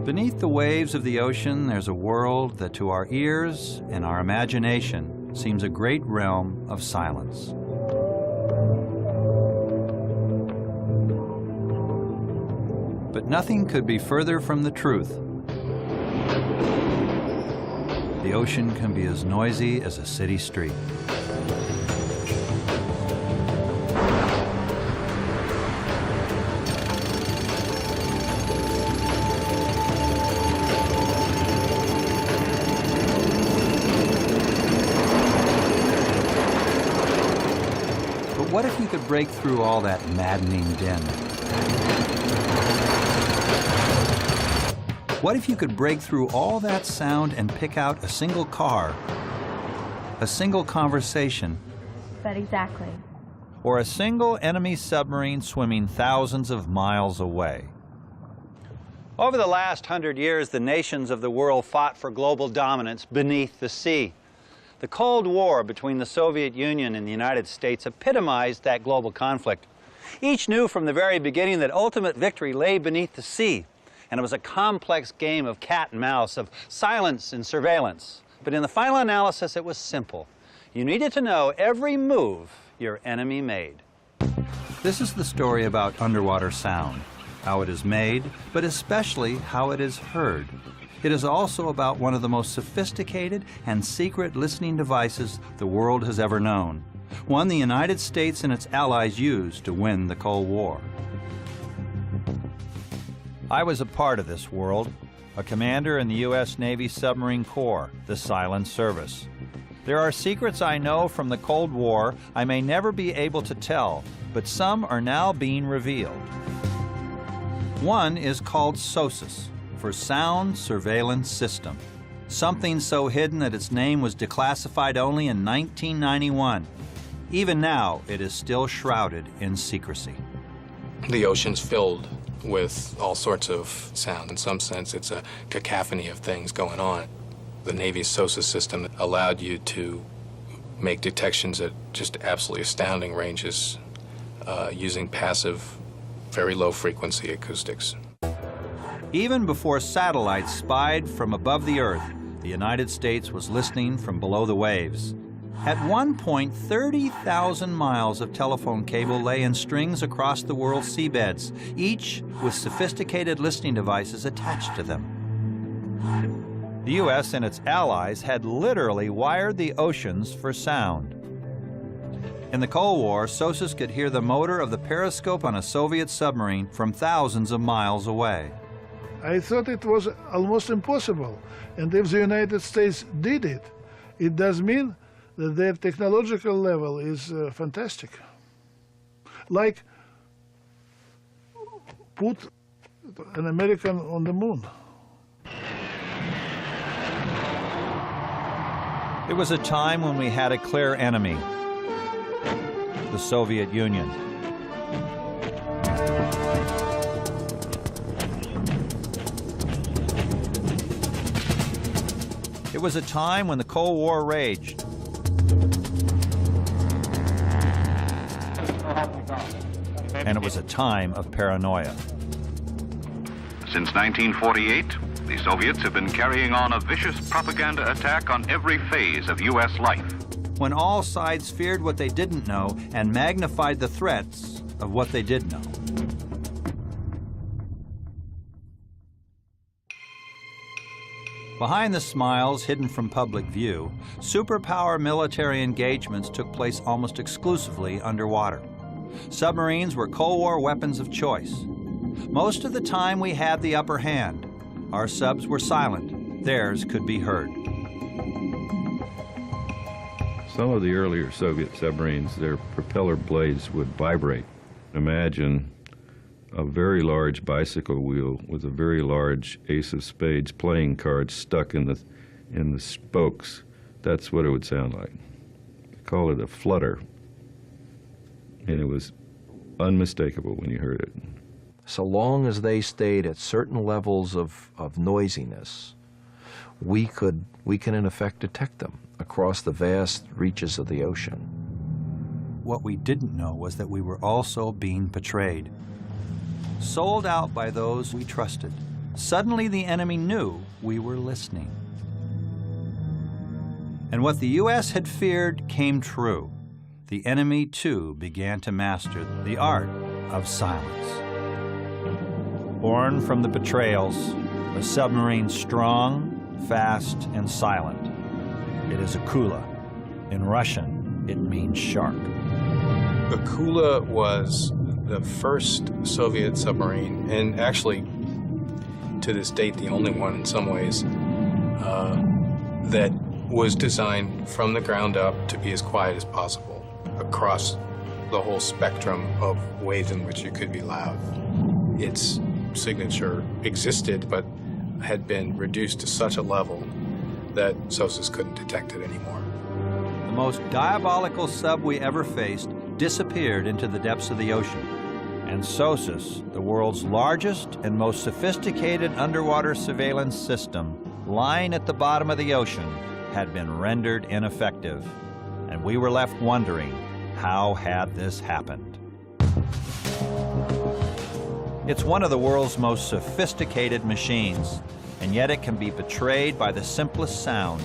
Beneath the waves of the ocean, there's a world that to our ears and our imagination seems a great realm of silence. But nothing could be further from the truth. The ocean can be as noisy as a city street. But what if you could break through all that maddening din? What if you could break through all that sound and pick out a single car, a single conversation? But exactly. Or a single enemy submarine swimming thousands of miles away? Over the last 100 years, the nations of the world fought for global dominance beneath the sea. The Cold War between the Soviet Union and the United States epitomized that global conflict. Each knew from the very beginning that ultimate victory lay beneath the sea. And it was a complex game of cat and mouse, of silence and surveillance. But in the final analysis, it was simple. You needed to know every move your enemy made. This is the story about underwater sound, how it is made, but especially how it is heard. It is also about one of the most sophisticated and secret listening devices the world has ever known, one the United States and its allies used to win the Cold War. I was a part of this world, a commander in the U.S. Navy Submarine Corps, the Silent Service. There are secrets I know from the Cold War I may never be able to tell, but some are now being revealed. One is called SOSUS, for Sound Surveillance System, something so hidden that its name was declassified only in 1991. Even now, it is still shrouded in secrecy. The ocean's filled with all sorts of sound. In some sense, it's a cacophony of things going on. The Navy's SOSUS system allowed you to make detections at just absolutely astounding ranges using passive, very low-frequency acoustics. Even before satellites spied from above the Earth, the United States was listening from below the waves. At one point, 30,000 miles of telephone cable lay in strings across the world's seabeds, each with sophisticated listening devices attached to them. The U.S. and its allies had literally wired the oceans for sound. In the Cold War, SOSUS could hear the motor of the periscope on a Soviet submarine from thousands of miles away. I thought it was almost impossible, and if the United States did it, it does mean that their technological level is fantastic. Like put an American on the moon. It was a time when we had a clear enemy, the Soviet Union. It was a time when the Cold War raged. And it was a time of paranoia. Since 1948, the Soviets have been carrying on a vicious propaganda attack on every phase of U.S. life. When all sides feared what they didn't know and magnified the threats of what they did know. Behind the smiles hidden from public view, superpower military engagements took place almost exclusively underwater. Submarines were Cold War weapons of choice. Most of the time we had the upper hand. Our subs were silent. Theirs could be heard. Some of the earlier Soviet submarines, their propeller blades would vibrate. Imagine a very large bicycle wheel with a very large ace of spades playing card stuck in the spokes. That's what it would sound like. They call it a flutter. And it was unmistakable when you heard it. So long as they stayed at certain levels of noisiness, we can in effect detect them across the vast reaches of the ocean. What we didn't know was that we were also being betrayed. Sold out by those we trusted, suddenly the enemy knew we were listening. And what the U.S. had feared came true. The enemy, too, began to master the art of silence. Born from the betrayals, a submarine strong, fast, and silent. It is Akula. In Russian, it means shark. Akula was the first Soviet submarine, and actually, to this date, the only one in some ways, that was designed from the ground up to be as quiet as possible across the whole spectrum of ways in which it could be loud. Its signature existed, but had been reduced to such a level that SOSUS couldn't detect it anymore. The most diabolical sub we ever faced disappeared into the depths of the ocean. And SOSUS, the world's largest and most sophisticated underwater surveillance system, lying at the bottom of the ocean, had been rendered ineffective. And we were left wondering, how had this happened? It's one of the world's most sophisticated machines, and yet it can be betrayed by the simplest sound.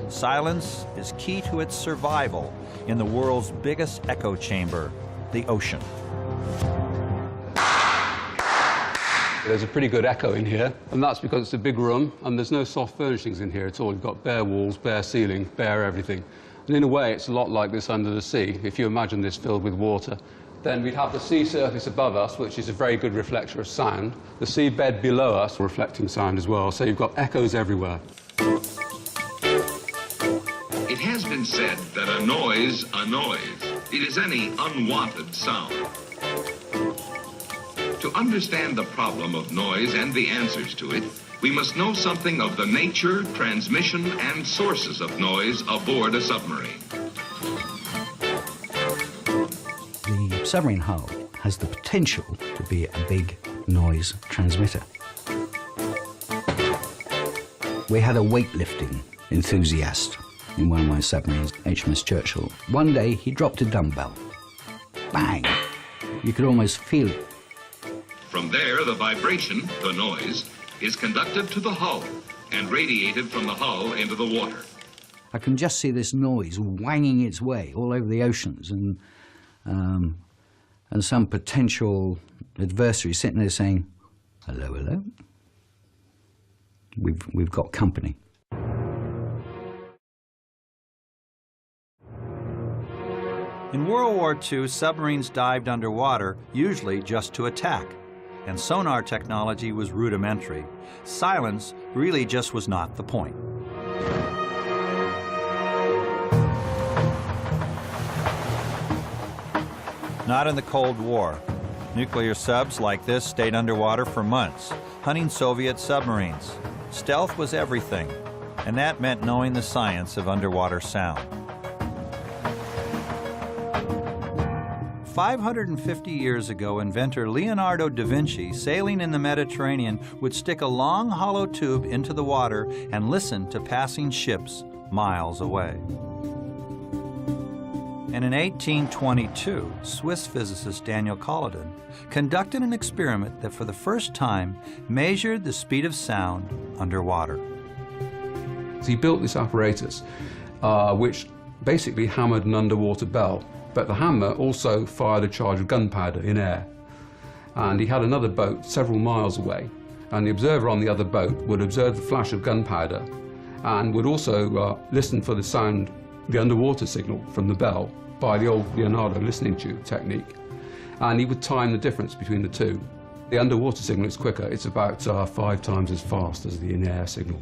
Silence is key to its survival in the world's biggest echo chamber, the ocean. There's a pretty good echo in here, and that's because it's a big room and there's no soft furnishings in here at all. You've got bare walls, bare ceiling, bare everything. And in a way, it's a lot like this under the sea. If you imagine this filled with water, then we'd have the sea surface above us, which is a very good reflector of sound. The seabed below us, reflecting sound as well. So you've got echoes everywhere. It has been said that a noise, it is any unwanted sound. To understand the problem of noise and the answers to it, we must know something of the nature, transmission, and sources of noise aboard a submarine. The submarine hull has the potential to be a big noise transmitter. We had a weightlifting enthusiast in one of my submarines, HMS Churchill. One day he dropped a dumbbell. Bang! You could almost feel it. From there, the vibration, the noise, is conducted to the hull and radiated from the hull into the water. I can just see this noise wanging its way all over the oceans, and some potential adversary sitting there saying, "Hello, hello. We've got company." In World War II, submarines dived underwater, usually just to attack. And sonar technology was rudimentary. Silence really just was not the point. Not in the Cold War. Nuclear subs like this stayed underwater for months, hunting Soviet submarines. Stealth was everything, and that meant knowing the science of underwater sound. 550 years ago, inventor Leonardo da Vinci, sailing in the Mediterranean, would stick a long hollow tube into the water and listen to passing ships miles away. And in 1822, Swiss physicist Daniel Colladon conducted an experiment that for the first time measured the speed of sound underwater. He built this apparatus which basically hammered an underwater bell. But the hammer also fired a charge of gunpowder in air. And he had another boat several miles away, and the observer on the other boat would observe the flash of gunpowder and would also listen for the sound, the underwater signal from the bell, by the old Leonardo listening tube technique. And he would time the difference between the two. The underwater signal is quicker. It's about 5 times as fast as the in-air signal.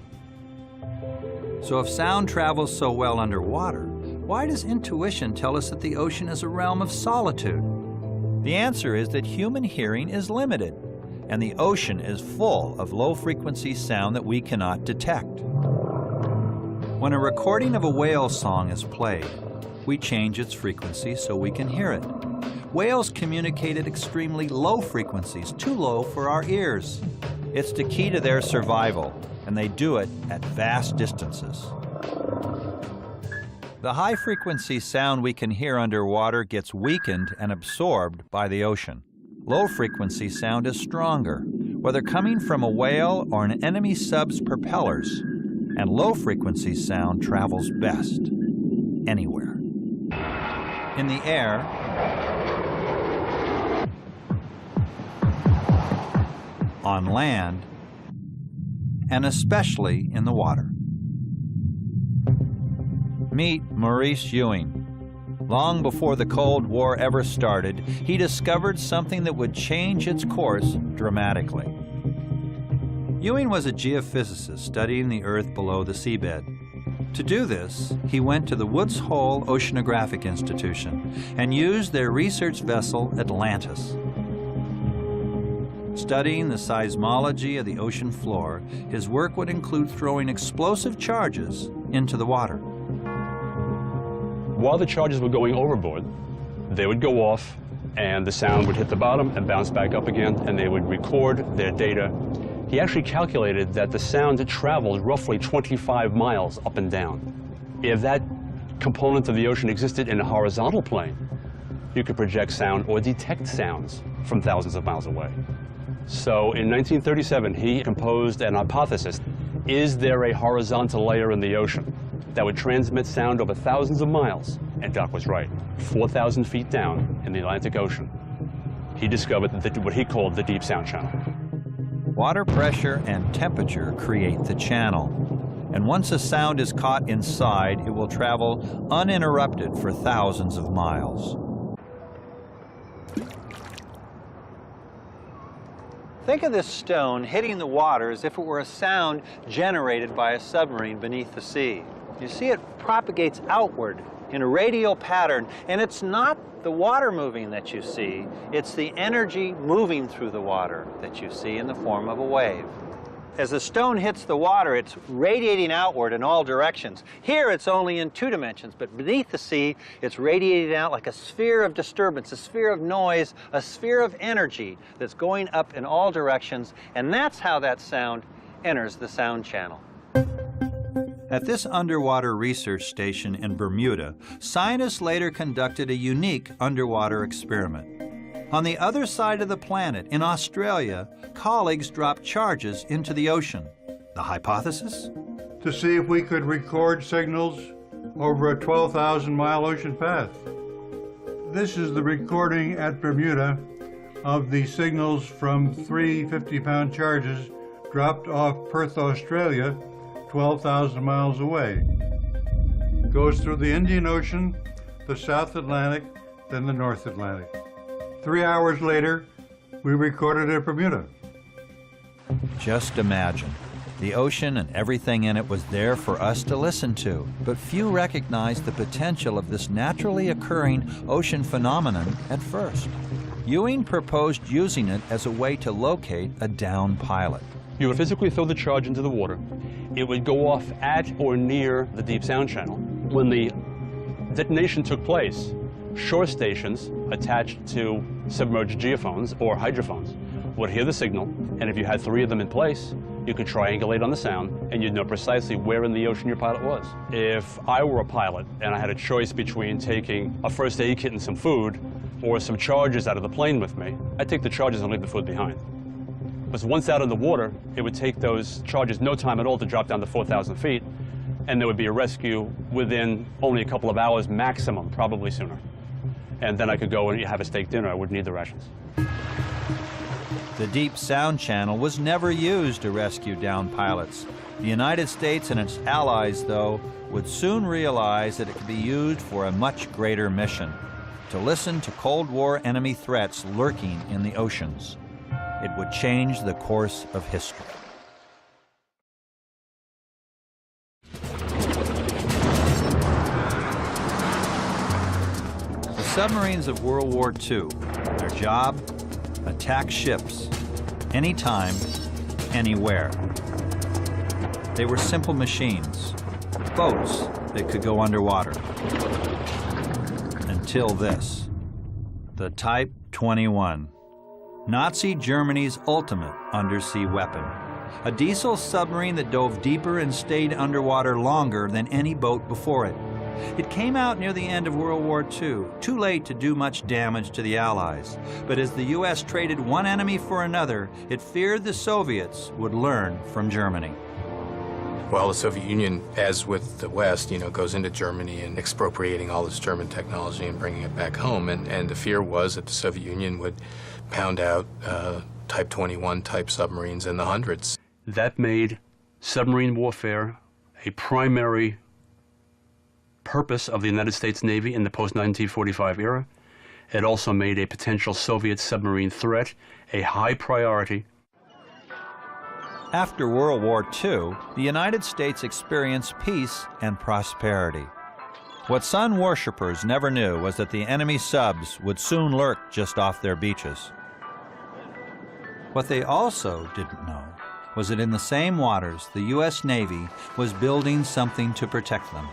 So if sound travels so well underwater, why does intuition tell us that the ocean is a realm of solitude? The answer is that human hearing is limited, and the ocean is full of low-frequency sound that we cannot detect. When a recording of a whale song is played, we change its frequency so we can hear it. Whales communicate at extremely low frequencies, too low for our ears. It's the key to their survival, and they do it at vast distances. The high-frequency sound we can hear underwater gets weakened and absorbed by the ocean. Low-frequency sound is stronger. whether coming from a whale or an enemy sub's propellers, and low-frequency sound travels best anywhere. In the air, on land, and especially in the water. Meet Maurice Ewing. Long before the Cold War ever started, he discovered something that would change its course dramatically. Ewing was a geophysicist studying the Earth below the seabed. To do this, he went to the Woods Hole Oceanographic Institution and used their research vessel Atlantis. Studying the seismology of the ocean floor, his work would include throwing explosive charges into the water. While the charges were going overboard, they would go off and the sound would hit the bottom and bounce back up again, and they would record their data. He actually calculated that the sound traveled roughly 25 miles up and down. If that component of the ocean existed in a horizontal plane, you could project sound or detect sounds from thousands of miles away. So in 1937, he composed an hypothesis. Is there a horizontal layer in the ocean that would transmit sound over thousands of miles? And Doc was right. 4,000 feet down in the Atlantic Ocean, he discovered what he called the deep sound channel. Water pressure and temperature create the channel. And once a sound is caught inside, it will travel uninterrupted for thousands of miles. Think of this stone hitting the water as if it were a sound generated by a submarine beneath the sea. You see, it propagates outward in a radial pattern, and it's not the water moving that you see, it's the energy moving through the water that you see in the form of a wave. As the stone hits the water, it's radiating outward in all directions. Here, it's only in 2 dimensions, but beneath the sea, it's radiating out like a sphere of disturbance, a sphere of noise, a sphere of energy that's going up in all directions, and that's how that sound enters the sound channel. At this underwater research station in Bermuda, scientists later conducted a unique underwater experiment. On the other side of the planet, in Australia, colleagues dropped charges into the ocean. The hypothesis? To see if we could record signals over a 12,000-mile ocean path. This is the recording at Bermuda of the signals from 3 50-pound charges dropped off Perth, Australia, 12,000 miles away. Goes through the Indian Ocean, the South Atlantic, then the North Atlantic. 3 hours later, we recorded at Bermuda. Just imagine. The ocean and everything in it was there for us to listen to, but few recognized the potential of this naturally occurring ocean phenomenon at first. Ewing proposed using it as a way to locate a downed pilot. You would physically throw the charge into the water. It would go off at or near the deep sound channel. When the detonation took place, shore stations attached to submerged geophones or hydrophones would hear the signal, and if you had 3 of them in place, you could triangulate on the sound, and you'd know precisely where in the ocean your pilot was. If I were a pilot and I had a choice between taking a first aid kit and some food or some charges out of the plane with me, I'd take the charges and leave the food behind. Because once out in the water, it would take those charges no time at all to drop down to 4,000 feet, and there would be a rescue within only a couple of hours maximum, probably sooner. And then I could go and have a steak dinner. I wouldn't need the rations. The deep sound channel was never used to rescue downed pilots. The United States and its allies, though, would soon realize that it could be used for a much greater mission: to listen to Cold War enemy threats lurking in the oceans. It would change the course of history. The submarines of World War II, their job? Attack ships, anytime, anywhere. They were simple machines, boats that could go underwater. Until this, the Type 21. Nazi Germany's ultimate undersea weapon. A diesel submarine that dove deeper and stayed underwater longer than any boat before it. It came out near the end of World War II, too late to do much damage to the Allies. But as the U.S. traded one enemy for another, it feared the Soviets would learn from Germany. Well, the Soviet Union, as with the West, goes into Germany and expropriating all this German technology and bringing it back home. And the fear was that the Soviet Union would pound out Type 21 type submarines in the hundreds. That made submarine warfare a primary purpose of the United States Navy in the post-1945 era. It also made a potential Soviet submarine threat a high priority. After World War II, the United States experienced peace and prosperity. What sun worshippers never knew was that the enemy subs would soon lurk just off their beaches. What they also didn't know was that in the same waters, the U.S. Navy was building something to protect them.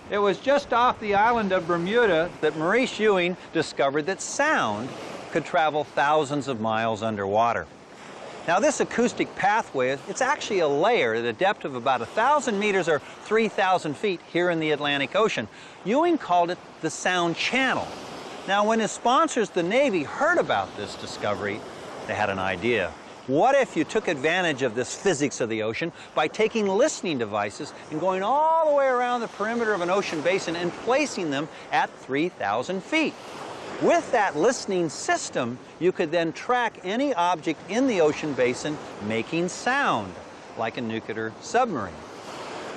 It was just off the island of Bermuda that Maurice Ewing discovered that sound could travel thousands of miles underwater. Now this acoustic pathway, it's actually a layer at a depth of about 1,000 meters or 3,000 feet here in the Atlantic Ocean. Ewing called it the sound channel. Now when his sponsors, the Navy, heard about this discovery, they had an idea. What if you took advantage of this physics of the ocean by taking listening devices and going all the way around the perimeter of an ocean basin and placing them at 3,000 feet? With that listening system, you could then track any object in the ocean basin making sound, like a nuclear submarine.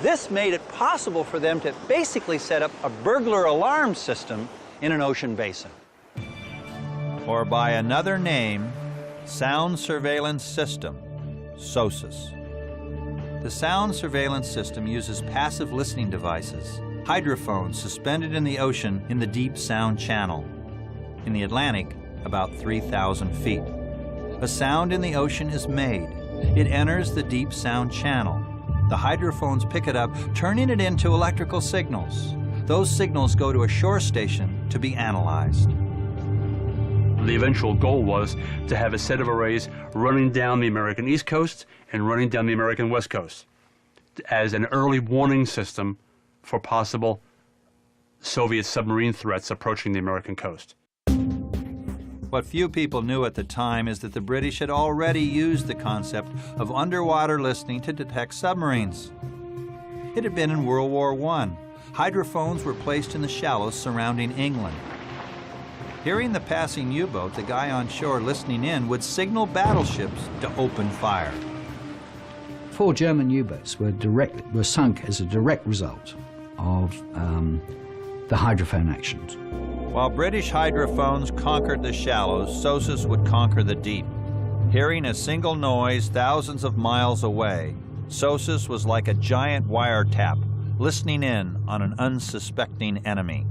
This made it possible for them to basically set up a burglar alarm system in an ocean basin. Or by another name, Sound Surveillance System, SOSUS. The sound surveillance system uses passive listening devices, hydrophones suspended in the ocean in the deep sound channel. In the Atlantic, about 3,000 feet. A sound in the ocean is made. It enters the deep sound channel. The hydrophones pick it up, turning it into electrical signals. Those signals go to a shore station to be analyzed. The eventual goal was to have a set of arrays running down the American East Coast and running down the American West Coast as an early warning system for possible Soviet submarine threats approaching the American coast. What few people knew at the time is that the British had already used the concept of underwater listening to detect submarines. It had been in World War I. Hydrophones were placed in the shallows surrounding England. Hearing the passing U-boat, the guy on shore listening in would signal battleships to open fire. 4 German U-boats were sunk as a direct result of the hydrophone actions. While British hydrophones conquered the shallows, SOSUS would conquer the deep. Hearing a single noise thousands of miles away, SOSUS was like a giant wiretap, listening in on an unsuspecting enemy.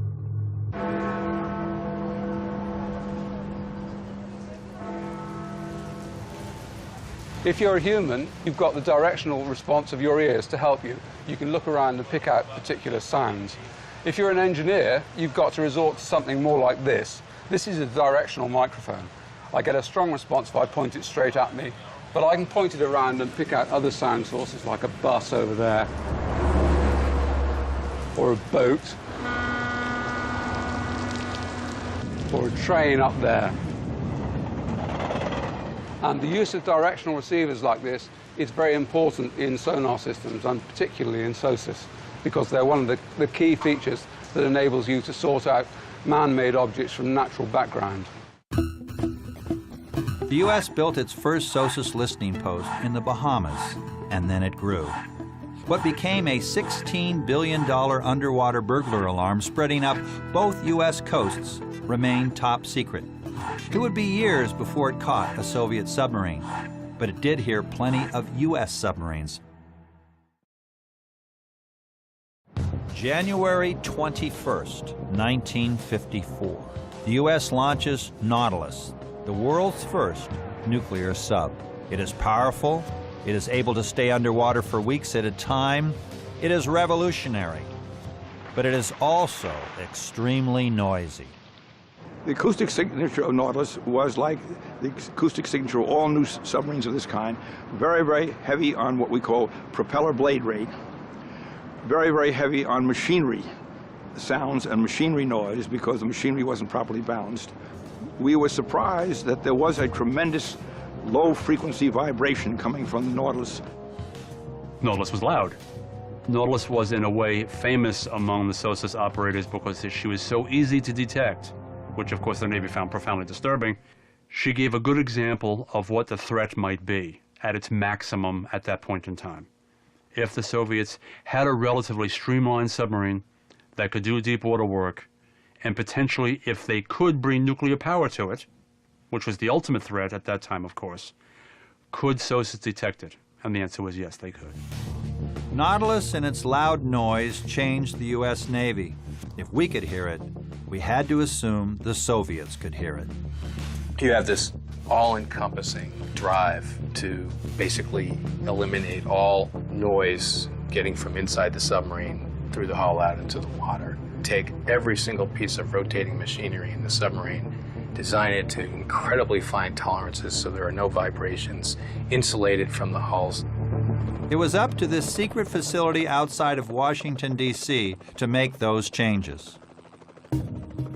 If you're a human, you've got the directional response of your ears to help you. You can look around and pick out particular sounds. If you're an engineer, you've got to resort to something more like this. This is a directional microphone. I get a strong response if I point it straight at me, but I can point it around and pick out other sound sources like a bus over there, or a boat, or a train up there. And the use of directional receivers like this is very important in sonar systems, and particularly in SOSUS, because they're one of the key features that enables you to sort out man-made objects from natural background. The U.S. built its first SOSUS listening post in the Bahamas, and then it grew. What became a $16 billion underwater burglar alarm spreading up both U.S. coasts remained top secret. It would be years before it caught a Soviet submarine, but it did hear plenty of U.S. submarines. January 21st, 1954. The U.S. launches Nautilus, the world's first nuclear sub. It is powerful. It is able to stay underwater for weeks at a time. It is revolutionary, but it is also extremely noisy. The acoustic signature of Nautilus was like the acoustic signature of all new submarines of this kind. Very, very heavy on what we call propeller blade rate. very, very heavy on machinery sounds and machinery noise because the machinery wasn't properly balanced. We were surprised that there was a tremendous low-frequency vibration coming from the Nautilus. Nautilus was loud. Nautilus was, in a way, famous among the SOSUS operators because she was so easy to detect, which, of course, the Navy found profoundly disturbing. She gave a good example of what the threat might be at its maximum at that point in time. If the Soviets had a relatively streamlined submarine that could do deep water work, and potentially, if they could bring nuclear power to it, which was the ultimate threat at that time, of course, could SOSUS detect it? And the answer was yes, they could. Nautilus and its loud noise changed the U.S. Navy. If we could hear it, we had to assume the Soviets could hear it. You have this all-encompassing drive to basically eliminate all noise getting from inside the submarine through the hull out into the water. Take every single piece of rotating machinery in the submarine, design it to incredibly fine tolerances so there are no vibrations, insulate it from the hulls. It was up to this secret facility outside of Washington, D.C. to make those changes.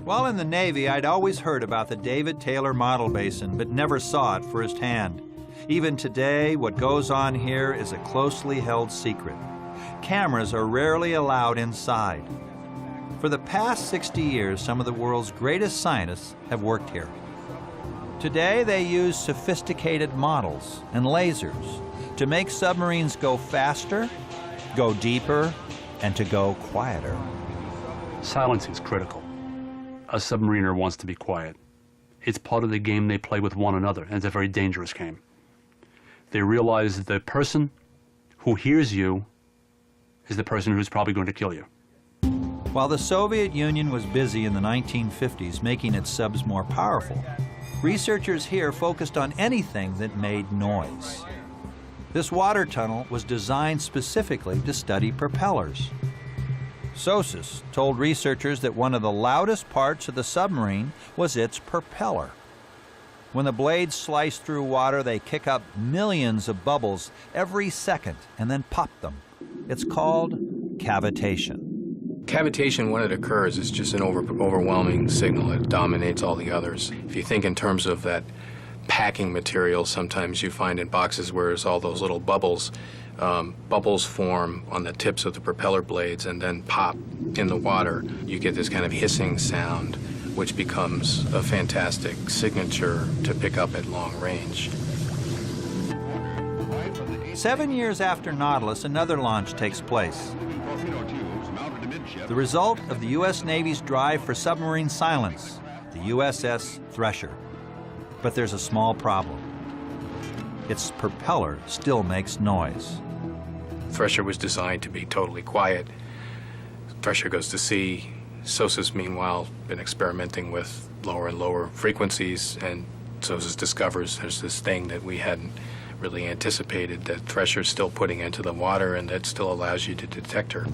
While in the Navy, I'd always heard about the David Taylor Model Basin, but never saw it firsthand. Even today, what goes on here is a closely held secret. Cameras are rarely allowed inside. For the past 60 years, some of the world's greatest scientists have worked here. Today, they use sophisticated models and lasers to make submarines go faster, go deeper, and to go quieter. Silence is critical. A submariner wants to be quiet. It's part of the game they play with one another, and it's a very dangerous game. They realize that the person who hears you is the person who's probably going to kill you. While the Soviet Union was busy in the 1950s making its subs more powerful, researchers here focused on anything that made noise. This water tunnel was designed specifically to study propellers. SOSUS told researchers that one of the loudest parts of the submarine was its propeller. When the blades slice through water, they kick up millions of bubbles every second and then pop them. It's called cavitation. Cavitation, when it occurs, is just an overwhelming signal. It dominates all the others. If you think in terms of that packing material, sometimes you find in boxes where there's all those little bubbles. Bubbles form on the tips of the propeller blades and then pop in the water. You get this kind of hissing sound, which becomes a fantastic signature to pick up at long range. 7 years after Nautilus, another launch takes place. The result of the U.S. Navy's drive for submarine silence, the USS Thresher. But there's a small problem. Its propeller still makes noise. Thresher was designed to be totally quiet. Thresher goes to sea. SOSUS, meanwhile, been experimenting with lower and lower frequencies, and SOSUS discovers there's this thing that we hadn't really anticipated, that Thresher's still putting into the water, and that still allows you to detect her.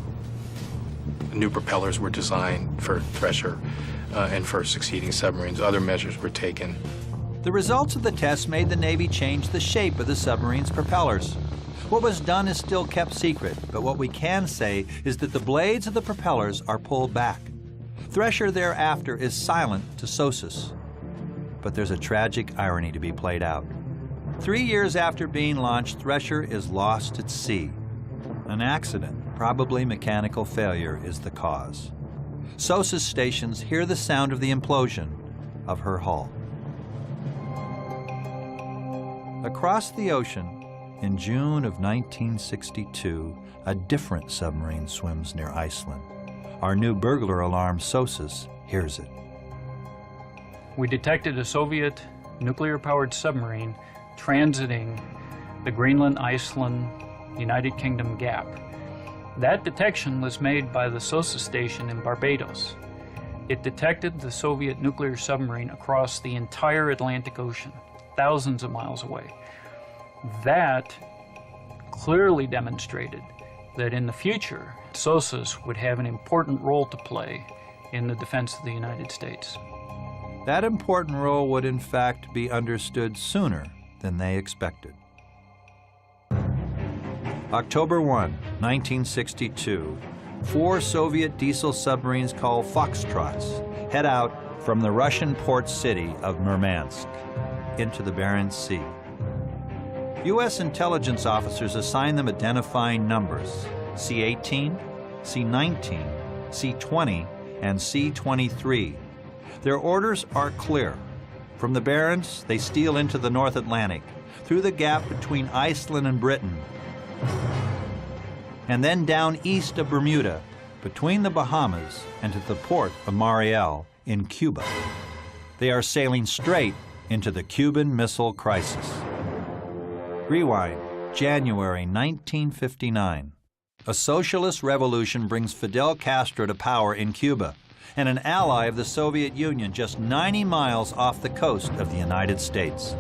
New propellers were designed for Thresher and for succeeding submarines. Other measures were taken. The results of the tests made the Navy change the shape of the submarine's propellers. What was done is still kept secret, but what we can say is that the blades of the propellers are pulled back. Thresher thereafter is silent to SOSUS. But there's a tragic irony to be played out. 3 years after being launched, Thresher is lost at sea. An accident, probably mechanical failure, is the cause. SOSUS stations hear the sound of the implosion of her hull. Across the ocean, in June of 1962, a different submarine swims near Iceland. Our new burglar alarm, SOSUS, hears it. We detected a Soviet nuclear-powered submarine transiting the Greenland-Iceland United Kingdom gap. That detection was made by the SOSUS station in Barbados. It detected the Soviet nuclear submarine across the entire Atlantic Ocean, thousands of miles away. That clearly demonstrated that in the future, SOSUS would have an important role to play in the defense of the United States. That important role would in fact be understood sooner than they expected. October 1, 1962, 4 Soviet diesel submarines called Foxtrots head out from the Russian port city of Murmansk into the Barents Sea. U.S. intelligence officers assign them identifying numbers: C-18, C-19, C-20, and C-23. Their orders are clear. From the Barents, they steal into the North Atlantic, through the gap between Iceland and Britain, and then down east of Bermuda, between the Bahamas and to the port of Mariel in Cuba. They are sailing straight into the Cuban Missile Crisis. Rewind, January 1959. A socialist revolution brings Fidel Castro to power in Cuba, and an ally of the Soviet Union just 90 miles off the coast of the United States.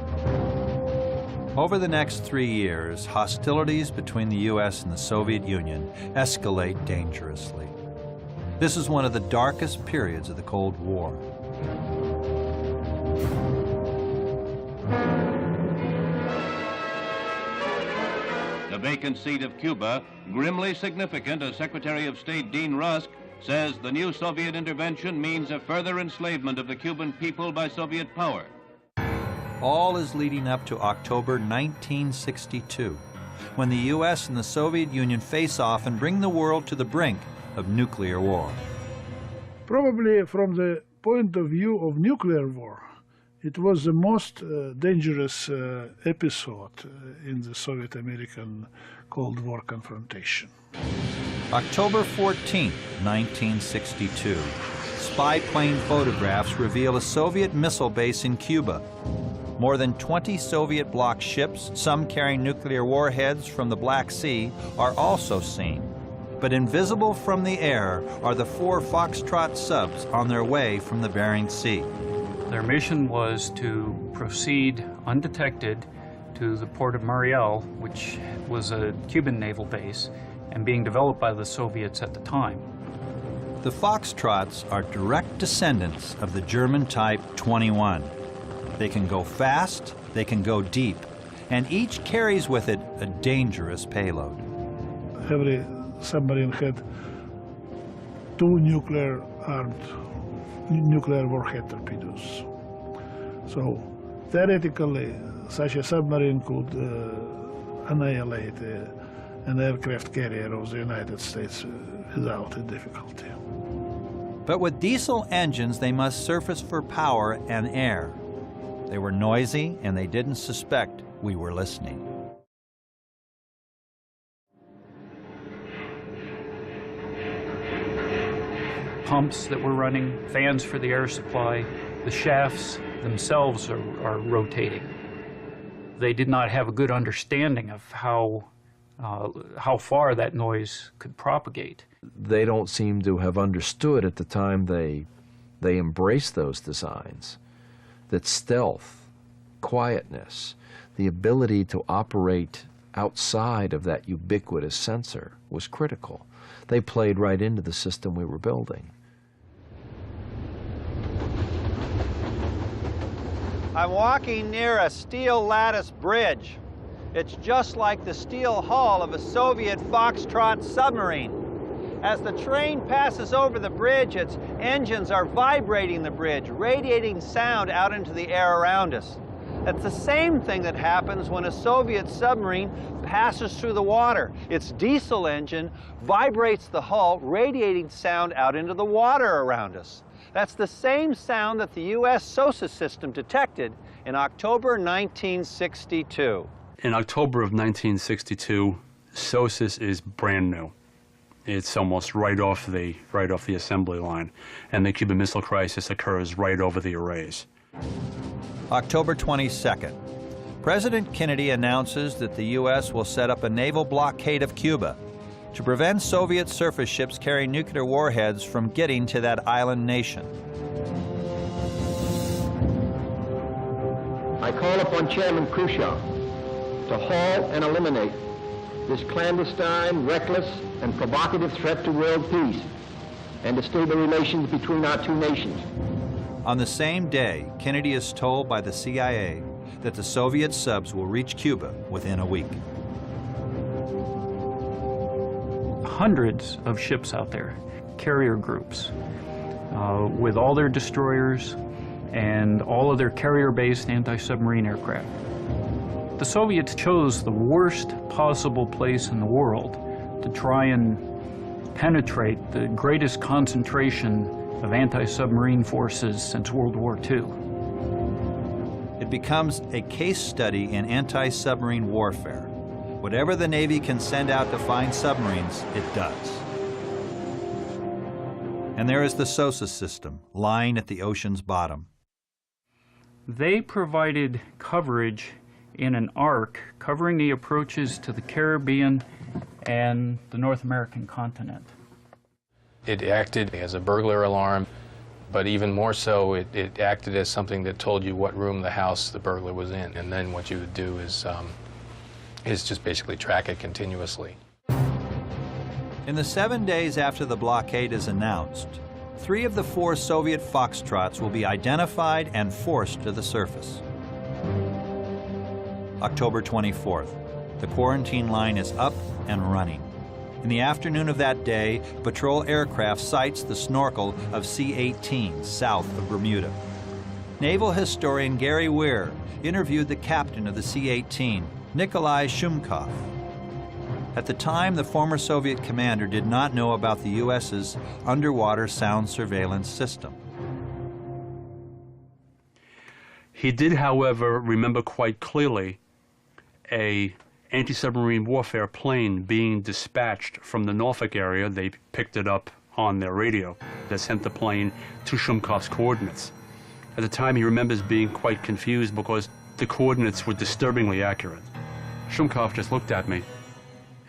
Over the next 3 years, hostilities between the U.S. and the Soviet Union escalate dangerously. This is one of the darkest periods of the Cold War. The vacant seat of Cuba, grimly significant as Secretary of State Dean Rusk says the new Soviet intervention means a further enslavement of the Cuban people by Soviet power. All is leading up to October 1962, when the U.S. and the Soviet Union face off and bring the world to the brink of nuclear war. Probably from the point of view of nuclear war, it was the most dangerous episode in the Soviet-American Cold War confrontation. October 14, 1962. Spy plane photographs reveal a Soviet missile base in Cuba. More than 20 Soviet bloc ships, some carrying nuclear warheads from the Black Sea, are also seen. But invisible from the air are the 4 Foxtrot subs on their way from the Bering Sea. Their mission was to proceed undetected to the port of Mariel, which was a Cuban naval base and being developed by the Soviets at the time. The Foxtrots are direct descendants of the German Type 21. They can go fast, they can go deep, and each carries with it a dangerous payload. Every submarine had 2 nuclear-armed, nuclear warhead torpedoes. So theoretically, such a submarine could annihilate an aircraft carrier of the United States without a difficulty. But with diesel engines, they must surface for power and air. They were noisy, and they didn't suspect we were listening. Pumps that were running, fans for the air supply, the shafts themselves are rotating. They did not have a good understanding of how far that noise could propagate. They don't seem to have understood at the time they embraced those designs that stealth, quietness, the ability to operate outside of that ubiquitous sensor was critical. They played right into the system we were building. I'm walking near a steel lattice bridge. It's just like the steel hull of a Soviet Foxtrot submarine. As the train passes over the bridge, its engines are vibrating the bridge, radiating sound out into the air around us. That's the same thing that happens when a Soviet submarine passes through the water. Its diesel engine vibrates the hull, radiating sound out into the water around us. That's the same sound that the U.S. SOSA system detected in October 1962. In October of 1962, SOSUS is brand new. It's almost right off the assembly line, and the Cuban Missile Crisis occurs right over the arrays. October 22nd. President Kennedy announces that the U.S. will set up a naval blockade of Cuba to prevent Soviet surface ships carrying nuclear warheads from getting to that island nation. I call upon Chairman Khrushchev to halt and eliminate this clandestine, reckless, and provocative threat to world peace and to stable relations between our 2 nations. On the same day, Kennedy is told by the CIA that the Soviet subs will reach Cuba within a week. hundreds of ships out there, carrier groups, with all their destroyers and all of their carrier-based anti-submarine aircraft. The Soviets chose the worst possible place in the world to try and penetrate the greatest concentration of anti-submarine forces since World War II. It becomes a case study in anti-submarine warfare. Whatever the Navy can send out to find submarines, it does. And there is the SOSUS system, lying at the ocean's bottom. They provided coverage in an arc covering the approaches to the Caribbean and the North American continent. It acted as a burglar alarm, but even more so, it acted as something that told you what room the house the burglar was in. And then what you would do is just basically track it continuously. In the 7 days after the blockade is announced, 3 of the 4 Soviet Foxtrots will be identified and forced to the surface. October 24th, the quarantine line is up and running. In the afternoon of that day, a patrol aircraft sights the snorkel of C-18 south of Bermuda. Naval historian Gary Weir interviewed the captain of the C-18, Nikolai Shumkov. At the time, the former Soviet commander did not know about the U.S.'s underwater sound surveillance system. He did, however, remember quite clearly a anti-submarine warfare plane being dispatched from the Norfolk area. They picked it up on their radio that sent the plane to Shumkov's coordinates. At the time, he remembers being quite confused because the coordinates were disturbingly accurate. Shumkov just looked at me,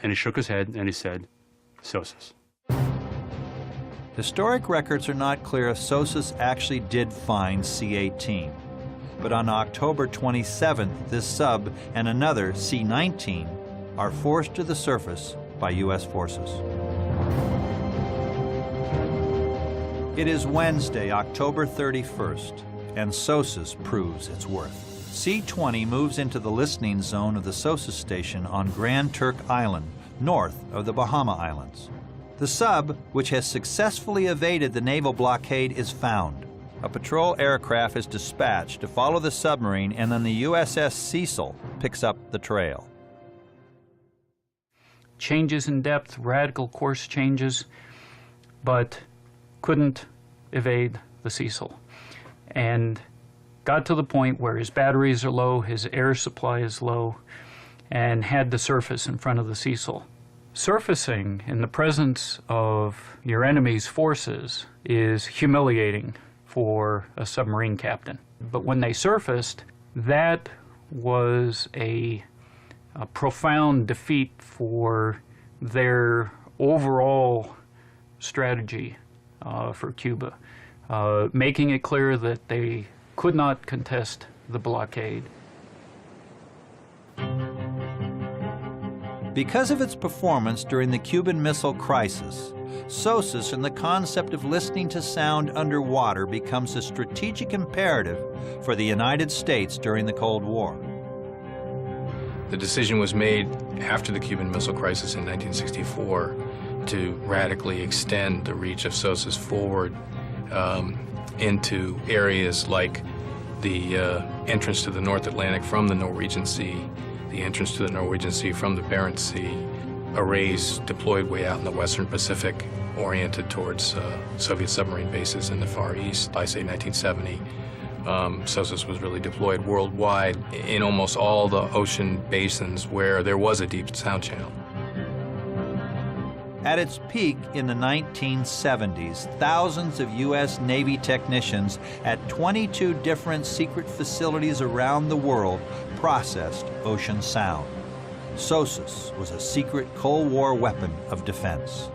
and he shook his head, and he said, SOSUS. Historic records are not clear if SOSUS actually did find C-18. But on October 27th, this sub and another C-19 are forced to the surface by U.S. forces. It is Wednesday, October 31st, and SOSUS proves its worth. C-20 moves into the listening zone of the SOSUS station on Grand Turk Island, north of the Bahama Islands. The sub, which has successfully evaded the naval blockade, is found. A patrol aircraft is dispatched to follow the submarine, and then the USS Cecil picks up the trail. Changes in depth, radical course changes, but couldn't evade the Cecil. And got to the point where his batteries are low, his air supply is low, and had to surface in front of the Cecil. Surfacing in the presence of your enemy's forces is humiliating for a submarine captain. But when they surfaced, that was a profound defeat for their overall strategy for Cuba, making it clear that they could not contest the blockade. Because of its performance during the Cuban Missile Crisis, SOSUS and the concept of listening to sound underwater becomes a strategic imperative for the United States during the Cold War. The decision was made after the Cuban Missile Crisis in 1964 to radically extend the reach of SOSUS forward into areas like the entrance to the North Atlantic from the Norwegian Sea, the entrance to the Norwegian Sea from the Barents Sea, arrays deployed way out in the Western Pacific, oriented towards Soviet submarine bases in the Far East. By, say, 1970, SOSUS was really deployed worldwide in almost all the ocean basins where there was a deep sound channel. At its peak in the 1970s, thousands of U.S. Navy technicians at 22 different secret facilities around the world processed ocean sound. SOSUS was a secret Cold War weapon of defense.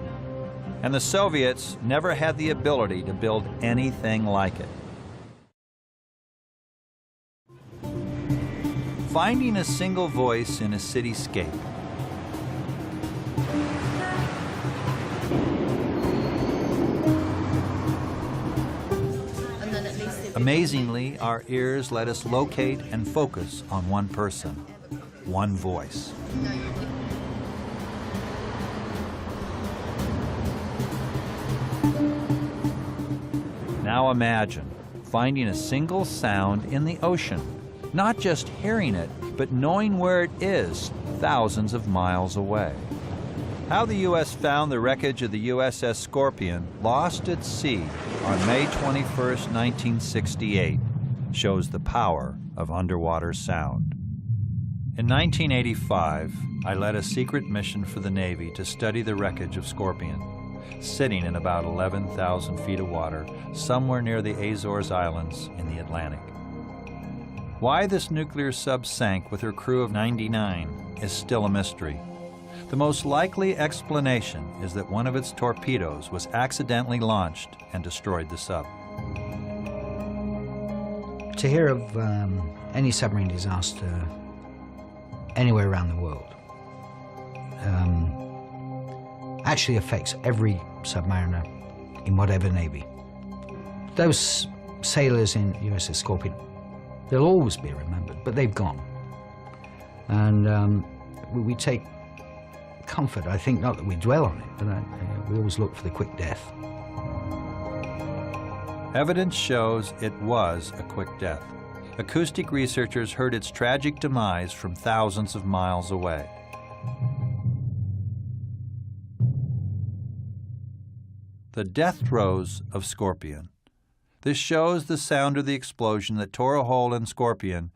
And the Soviets never had the ability to build anything like it. Finding a single voice in a cityscape. Amazingly, our ears let us locate and focus on one person, one voice. Now imagine finding a single sound in the ocean, not just hearing it, but knowing where it is thousands of miles away. How the U.S. found the wreckage of the USS Scorpion lost at sea on May 21, 1968, shows the power of underwater sound. In 1985, I led a secret mission for the Navy to study the wreckage of Scorpion, sitting in about 11,000 feet of water somewhere near the Azores Islands in the Atlantic. Why this nuclear sub sank with her crew of 99 is still a mystery. The most likely explanation is that one of its torpedoes was accidentally launched and destroyed the sub. To hear of any submarine disaster anywhere around the world actually affects every submariner in whatever navy. Those sailors in USS Scorpion, they'll always be remembered, but they've gone. And we take comfort, I think, not that we dwell on it, but we always look for the quick death. Evidence shows it was a quick death. Acoustic researchers heard its tragic demise from thousands of miles away. The death throes of Scorpion. This shows the sound of the explosion that tore a hole in Scorpion,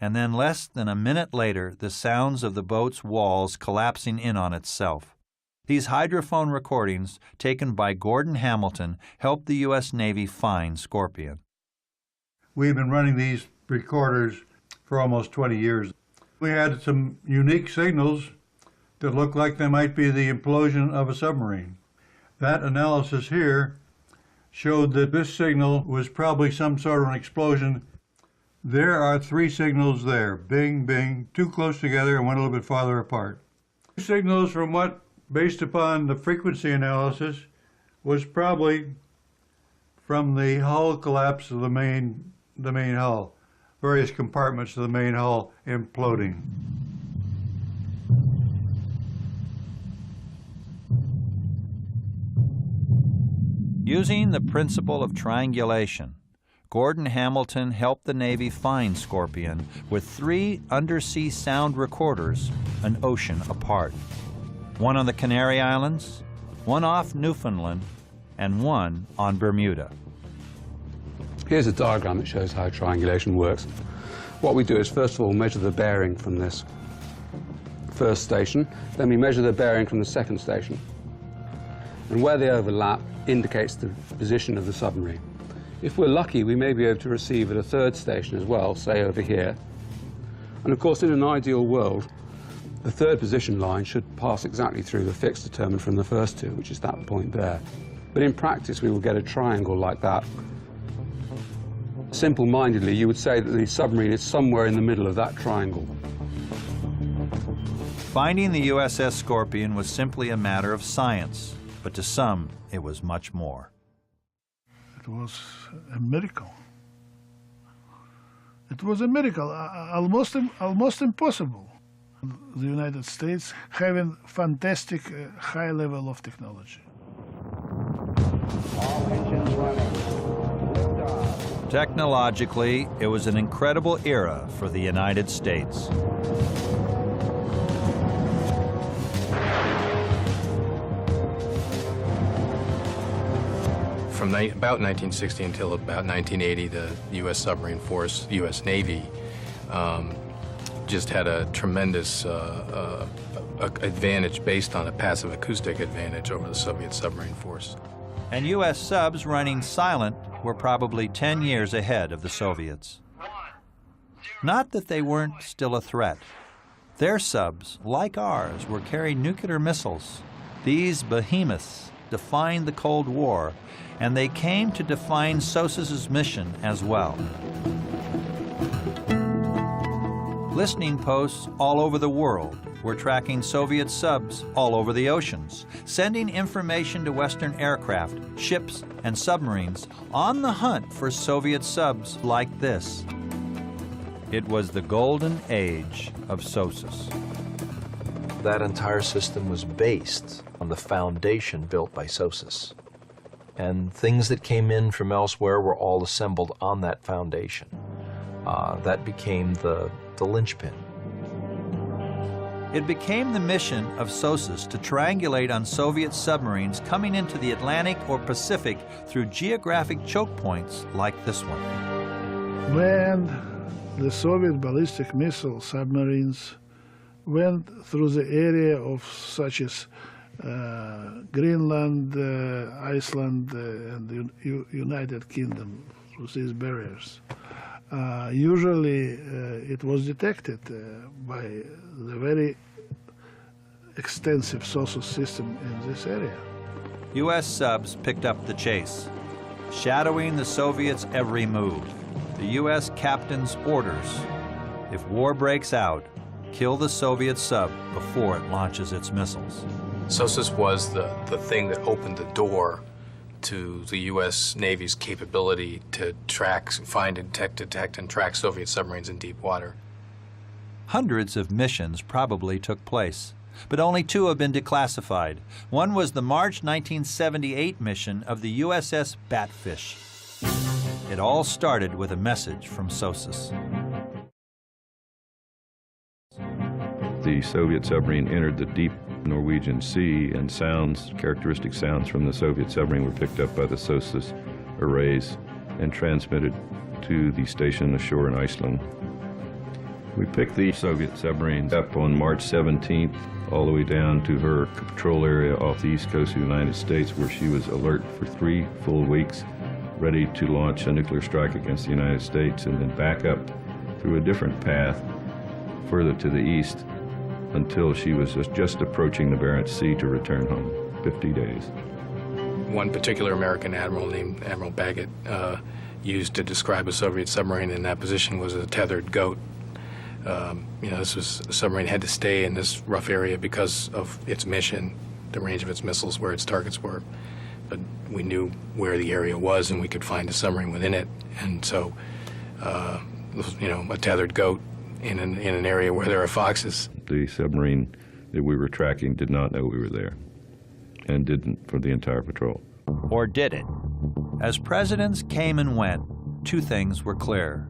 and then less than a minute later, the sounds of the boat's walls collapsing in on itself. These hydrophone recordings, taken by Gordon Hamilton, helped the U.S. Navy find Scorpion. We've been running these recorders for almost 20 years. We had some unique signals that looked like they might be the implosion of a submarine. That analysis here showed that this signal was probably some sort of an explosion. There are three signals there, bing, bing, too close together and one a little bit farther apart. Signals from what, based upon the frequency analysis, was probably from the hull collapse of the main hull, various compartments of the main hull imploding. Using the principle of triangulation, Gordon Hamilton helped the Navy find Scorpion with 3 undersea sound recorders an ocean apart. One on the Canary Islands, one off Newfoundland, and one on Bermuda. Here's a diagram that shows how triangulation works. What we do is, first of all, measure the bearing from this first station, then we measure the bearing from the second station. And where they overlap indicates the position of the submarine. If we're lucky, we may be able to receive at a third station as well, say over here. And of course, in an ideal world, the third position line should pass exactly through the fix determined from the first two, which is that point there. But in practice, we will get a triangle like that. Simple-mindedly, you would say that the submarine is somewhere in the middle of that triangle. Finding the USS Scorpion was simply a matter of science, but to some, it was much more. It was a miracle. It was a miracle, almost impossible. The United States having fantastic high level of technology. All engines running. Technologically, it was an incredible era for the United States. From about 1960 until about 1980, the U.S. submarine force, U.S. Navy, just had a tremendous advantage based on a passive acoustic advantage over the Soviet submarine force. And U.S. subs running silent were probably 10 years ahead of the Soviets. Not that they weren't still a threat. Their subs, like ours, were carrying nuclear missiles. These behemoths defined the Cold War, and they came to define SOSUS's mission as well. Listening posts all over the world were tracking Soviet subs all over the oceans, sending information to Western aircraft, ships, and submarines on the hunt for Soviet subs like this. It was the golden age of SOSUS. That entire system was based on the foundation built by SOSUS. And things that came in from elsewhere were all assembled on that foundation. That became the linchpin. It became the mission of SOSUS to triangulate on Soviet submarines coming into the Atlantic or Pacific through geographic choke points like this one. When the Soviet ballistic missile submarines went through the area of such as Greenland, Iceland, and the United Kingdom, through these barriers, usually it was detected by the very extensive SOSUS system in this area. U.S. subs picked up the chase, shadowing the Soviets' every move. The U.S. captain's orders: if war breaks out, kill the Soviet sub before it launches its missiles. SOSUS was the thing that opened the door to the U.S. Navy's capability to track, find, detect, and track Soviet submarines in deep water. Hundreds of missions probably took place, but only 2 have been declassified. One was the March 1978 mission of the USS Batfish. It all started with a message from SOSUS. The Soviet submarine entered the deep Norwegian Sea, and characteristic sounds from the Soviet submarine were picked up by the SOSUS arrays and transmitted to the station ashore in Iceland. We picked the Soviet submarines up on March 17th, all the way down to her patrol area off the east coast of the United States, where she was alert for 3 full weeks, ready to launch a nuclear strike against the United States, and then back up through a different path further to the east until she was just approaching the Barents Sea to return home, 50 days. One particular American admiral named Admiral Baggett used to describe a Soviet submarine in that position was a tethered goat. This was, the submarine had to stay in this rough area because of its mission, the range of its missiles, where its targets were. But we knew where the area was, and we could find a submarine within it. And so, a tethered goat in an area where there are foxes. The submarine that we were tracking did not know we were there, and didn't for the entire patrol. Or did it? As presidents came and went, 2 things were clear.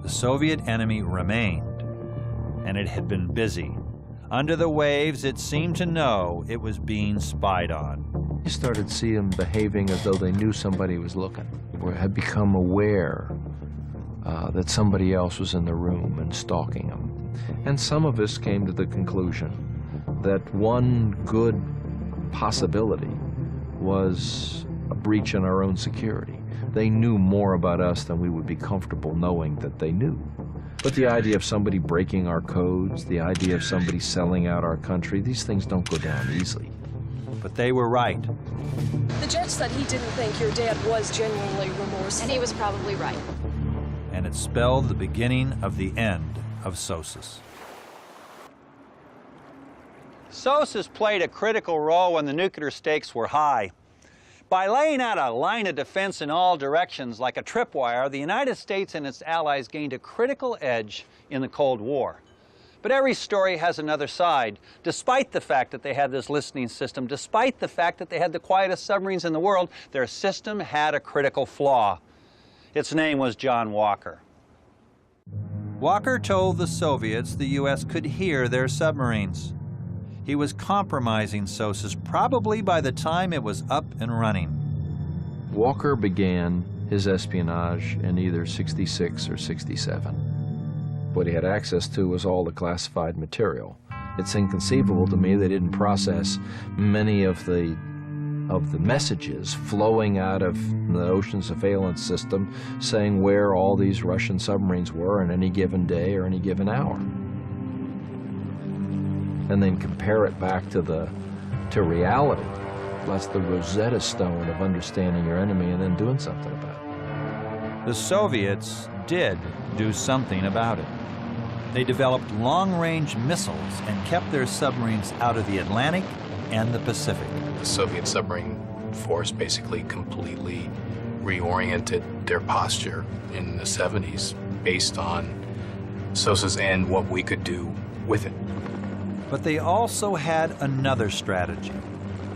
The Soviet enemy remained, and it had been busy. Under the waves, it seemed to know it was being spied on. You started to see them behaving as though they knew somebody was looking, or had become aware that somebody else was in the room and stalking them. And some of us came to the conclusion that one good possibility was a breach in our own security. They knew more about us than we would be comfortable knowing that they knew. But the idea of somebody breaking our codes, the idea of somebody selling out our country, these things don't go down easily. But they were right. The judge said he didn't think your dad was genuinely remorseful. And he was probably right. And it spelled the beginning of the end of SOSUS. SOSUS played a critical role when the nuclear stakes were high. By laying out a line of defense in all directions like a tripwire, the United States and its allies gained a critical edge in the Cold War. But every story has another side. Despite the fact that they had this listening system, despite the fact that they had the quietest submarines in the world, their system had a critical flaw. Its name was John Walker. Walker told the Soviets the U.S. could hear their submarines. He was compromising SOSUS probably by the time it was up and running. Walker began his espionage in either 66 or 67. What he had access to was all the classified material. It's inconceivable to me they didn't process many of the messages flowing out of the ocean surveillance system saying where all these Russian submarines were on any given day or any given hour. And then compare it back to reality. That's the Rosetta Stone of understanding your enemy and then doing something about it. The Soviets did do something about it. They developed long-range missiles and kept their submarines out of the Atlantic and the Pacific. The Soviet submarine force basically completely reoriented their posture in the 70s based on SOSUS and what we could do with it. But they also had another strategy.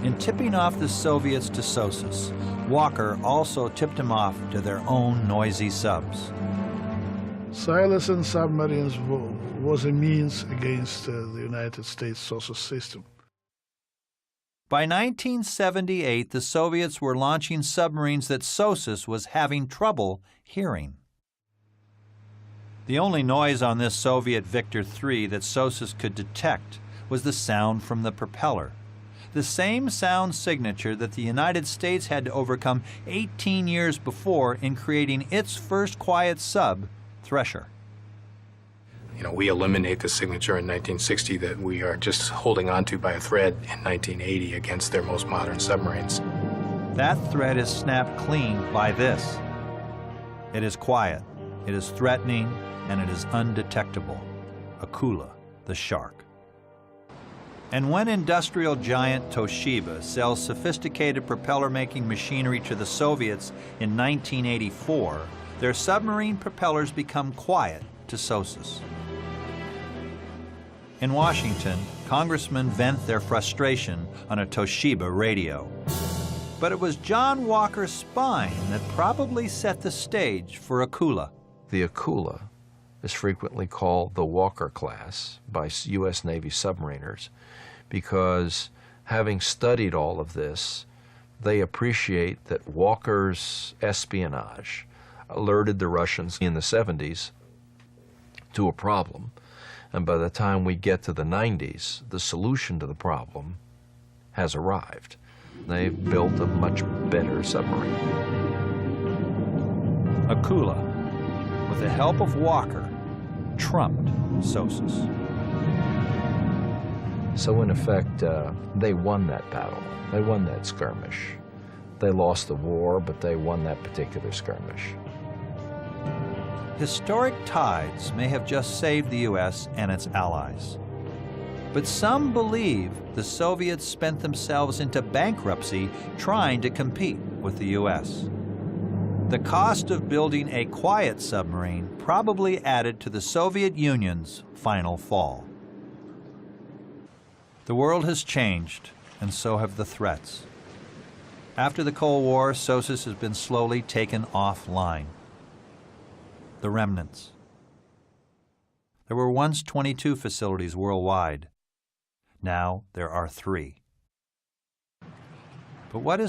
In tipping off the Soviets to Sossus, Walker also tipped him off to their own noisy subs. Silencing submarines was a means against the United States Sossus system. By 1978, the Soviets were launching submarines that Sossus was having trouble hearing. The only noise on this Soviet Victor III that Sossus could detect was the sound from the propeller, the same sound signature that the United States had to overcome 18 years before in creating its first quiet sub, Thresher. You know, we eliminate the signature in 1960 that we are just holding on to by a thread in 1980 against their most modern submarines. That thread is snapped clean by this. It is quiet, it is threatening, and it is undetectable. Akula, the shark. And when industrial giant Toshiba sells sophisticated propeller-making machinery to the Soviets in 1984, their submarine propellers become quiet to Sossus. In Washington, congressmen vent their frustration on a Toshiba radio. But it was John Walker's spine that probably set the stage for Akula. The Akula is frequently called the Walker class by U.S. Navy submariners because, having studied all of this, they appreciate that Walker's espionage alerted the Russians in the 70s to a problem. And by the time we get to the 90s, the solution to the problem has arrived. They've built a much better submarine. Akula, with the help of Walker, trumped Sossus. So in effect, they won that battle. They won that skirmish. They lost the war, but they won that particular skirmish. Historic tides may have just saved the U.S. and its allies. But some believe the Soviets spent themselves into bankruptcy trying to compete with the U.S. The cost of building a quiet submarine probably added to the Soviet Union's final fall. The world has changed, and so have the threats. After the Cold War, Sossus has been slowly taken offline. The remnants. There were once 22 facilities worldwide. Now there are 3. But what is